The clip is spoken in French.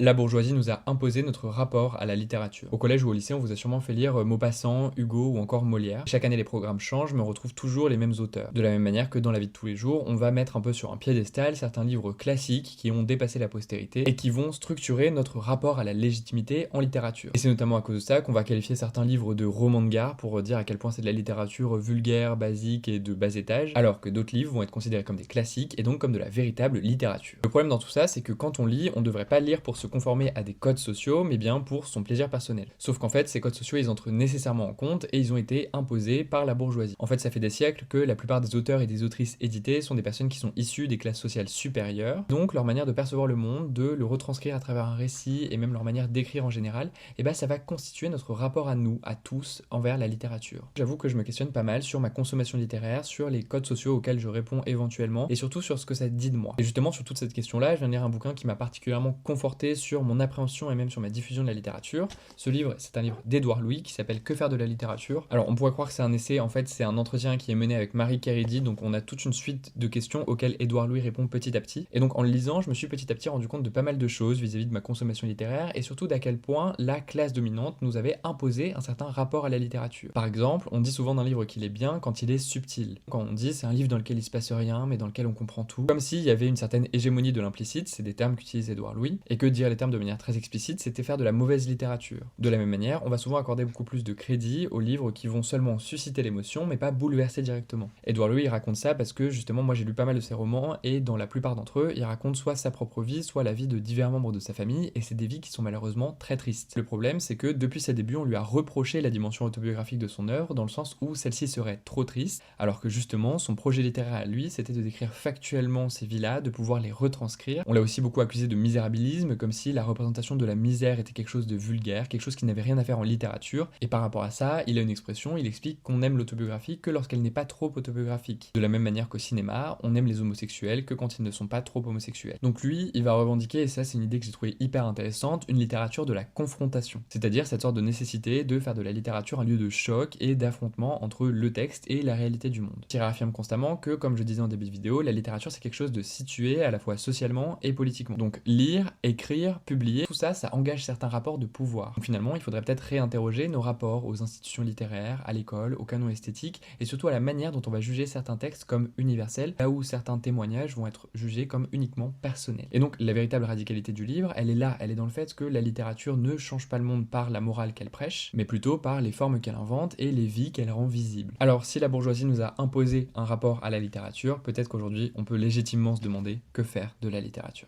La bourgeoisie nous a imposé notre rapport à la littérature. Au collège ou au lycée, on vous a sûrement fait lire Maupassant, Hugo ou encore Molière. Chaque année, les programmes changent, mais on retrouve toujours les mêmes auteurs. De la même manière que dans la vie de tous les jours, on va mettre un peu sur un piédestal certains livres classiques qui ont dépassé la postérité et qui vont structurer notre rapport à la légitimité en littérature. Et c'est notamment à cause de ça qu'on va qualifier certains livres de romans de gare pour dire à quel point c'est de la littérature vulgaire, basique et de bas étage, alors que d'autres livres vont être considérés comme des classiques et donc comme de la véritable littérature. Le problème dans tout ça, c'est que quand on lit, on devrait pas lire pour se conformer à des codes sociaux, mais bien pour son plaisir personnel. Sauf qu'en fait, ces codes sociaux, ils entrent nécessairement en compte et ils ont été imposés par la bourgeoisie. En fait, ça fait des siècles que la plupart des auteurs et des autrices édités sont des personnes qui sont issues des classes sociales supérieures, donc leur manière de percevoir le monde, de le retranscrire à travers un récit et même leur manière d'écrire en général, et ben ça va constituer notre rapport à nous, à tous, envers la littérature. J'avoue que je me questionne pas mal sur ma consommation littéraire, sur les codes sociaux auxquels je réponds éventuellement, et surtout sur ce que ça dit de moi. Et justement, sur toute cette question-là, je viens de lire un bouquin qui m'a particulièrement conforté sur mon appréhension et même sur ma diffusion de la littérature. Ce livre, c'est un livre d'Édouard Louis qui s'appelle Que faire de la littérature. Alors on pourrait croire que c'est un essai, en fait c'est un entretien qui est mené avec Marie Caridi, donc on a toute une suite de questions auxquelles Édouard Louis répond petit à petit. Et donc en le lisant, je me suis petit à petit rendu compte de pas mal de choses vis-à-vis de ma consommation littéraire et surtout d'à quel point la classe dominante nous avait imposé un certain rapport à la littérature. Par exemple, on dit souvent d'un livre qu'il est bien quand il est subtil. Quand on dit c'est un livre dans lequel il se passe rien mais dans lequel on comprend tout, comme s'il y avait une certaine hégémonie de l'implicite, c'est des termes qu'utilise Édouard Louis, et que dire les termes de manière très explicite, c'était faire de la mauvaise littérature. De la même manière, on va souvent accorder beaucoup plus de crédit aux livres qui vont seulement susciter l'émotion, mais pas bouleverser directement. Édouard Louis, il raconte ça parce que justement, moi j'ai lu pas mal de ses romans, et dans la plupart d'entre eux, il raconte soit sa propre vie, soit la vie de divers membres de sa famille, et c'est des vies qui sont malheureusement très tristes. Le problème, c'est que depuis ses débuts, on lui a reproché la dimension autobiographique de son œuvre, dans le sens où celle-ci serait trop triste, alors que justement, son projet littéraire à lui, c'était de décrire factuellement ces vies-là, de pouvoir les retranscrire. On l'a aussi beaucoup accusé de misérabilisme, comme si la représentation de la misère était quelque chose de vulgaire, quelque chose qui n'avait rien à faire en littérature, et par rapport à ça, il a une expression, il explique qu'on aime l'autobiographie que lorsqu'elle n'est pas trop autobiographique. De la même manière qu'au cinéma, on aime les homosexuels que quand ils ne sont pas trop homosexuels. Donc lui, il va revendiquer, et ça c'est une idée que j'ai trouvée hyper intéressante, une littérature de la confrontation. C'est-à-dire cette sorte de nécessité de faire de la littérature un lieu de choc et d'affrontement entre le texte et la réalité du monde. Thierry affirme constamment que, comme je disais en début de vidéo, la littérature c'est quelque chose de situé à la fois socialement et politiquement. Donc lire, écrire, publier, tout ça, ça engage certains rapports de pouvoir. Donc finalement, il faudrait peut-être réinterroger nos rapports aux institutions littéraires, à l'école, au canon esthétique, et surtout à la manière dont on va juger certains textes comme universels, là où certains témoignages vont être jugés comme uniquement personnels. Et donc la véritable radicalité du livre, elle est là, elle est dans le fait que la littérature ne change pas le monde par la morale qu'elle prêche, mais plutôt par les formes qu'elle invente et les vies qu'elle rend visibles. Alors si la bourgeoisie nous a imposé un rapport à la littérature, peut-être qu'aujourd'hui on peut légitimement se demander que faire de la littérature.